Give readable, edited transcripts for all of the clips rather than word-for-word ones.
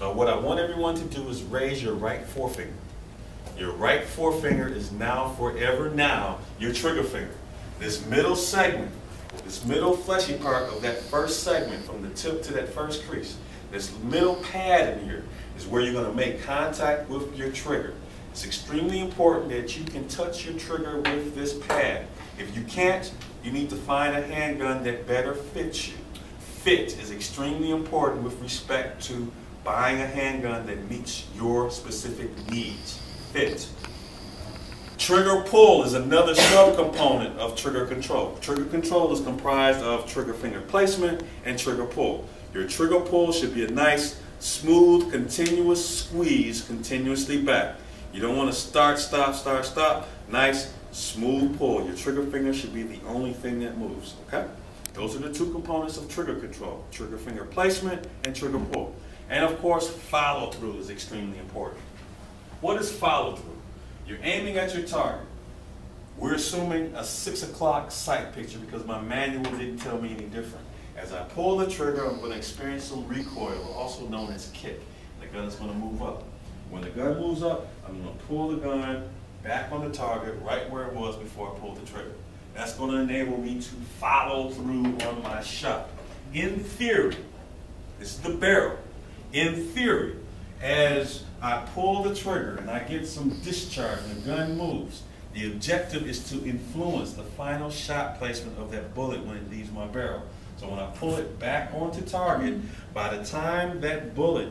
So what I want everyone to do is raise your right forefinger. Your right forefinger is now, forever now, your trigger finger. This middle segment, this middle fleshy part of that first segment, from the tip to that first crease, this middle pad in here is where you're going to make contact with your trigger. It's extremely important that you can touch your trigger with this pad. If you can't, you need to find a handgun that better fits you. Fit is extremely important with respect to buying a handgun that meets your specific needs. Fit. Trigger pull is another subcomponent of trigger control. Trigger control is comprised of trigger finger placement and trigger pull. Your trigger pull should be a nice, smooth, continuous squeeze continuously back. You don't want to start, stop, start, stop. Nice, smooth pull. Your trigger finger should be the only thing that moves, okay? Those are the two components of trigger control: trigger finger placement and trigger pull. And of course, follow through is extremely important. What is follow through? You're aiming at your target. We're assuming a 6 o'clock sight picture because my manual didn't tell me any different. As I pull the trigger, I'm going to experience some recoil, also known as kick. The gun is going to move up. When the gun moves up, I'm going to pull the gun back on the target right where it was before I pulled the trigger. That's going to enable me to follow through on my shot. In theory, this is the barrel. In theory, as I pull the trigger and I get some discharge and the gun moves, the objective is to influence the final shot placement of that bullet when it leaves my barrel. So when I pull it back onto target, by the time that bullet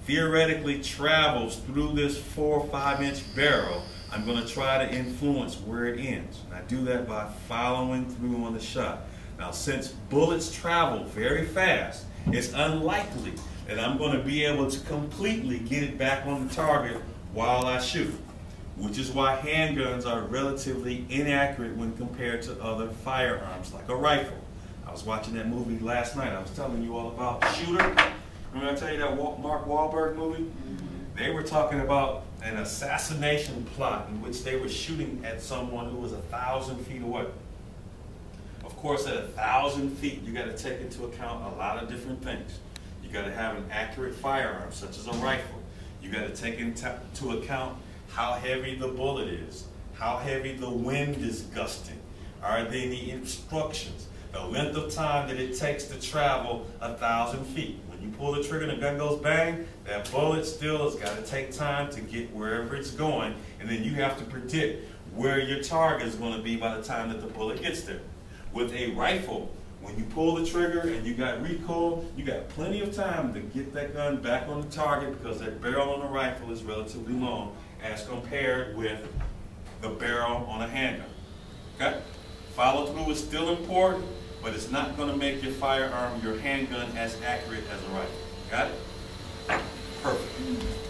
theoretically travels through this 4 or 5 inch barrel, I'm going to try to influence where it ends. And I do that by following through on the shot. Now, since bullets travel very fast, it's unlikely that I'm going to be able to completely get it back on the target while I shoot, which is why handguns are relatively inaccurate when compared to other firearms, like a rifle. I was watching that movie last night. I was telling you all about Shooter. Remember I tell you that Mark Wahlberg movie? Mm-hmm. They were talking about an assassination plot in which they were shooting at someone who was 1,000 feet away. Of course, at 1,000 feet, you got to take into account a lot of different things. You got to have an accurate firearm, such as a rifle. You got to take into account how heavy the bullet is, how heavy the wind is gusting. Are there any instructions? The length of time that it takes to travel 1,000 feet. When you pull the trigger and the gun goes bang, that bullet still has got to take time to get wherever it's going, and then you have to predict where your target is going to be by the time that the bullet gets there. With a rifle, when you pull the trigger and you got recoil, you got plenty of time to get that gun back on the target because that barrel on the rifle is relatively long as compared with the barrel on a handgun. Okay? Follow through is still important, but it's not going to make your firearm, your handgun, as accurate as a rifle. Got it? Perfect.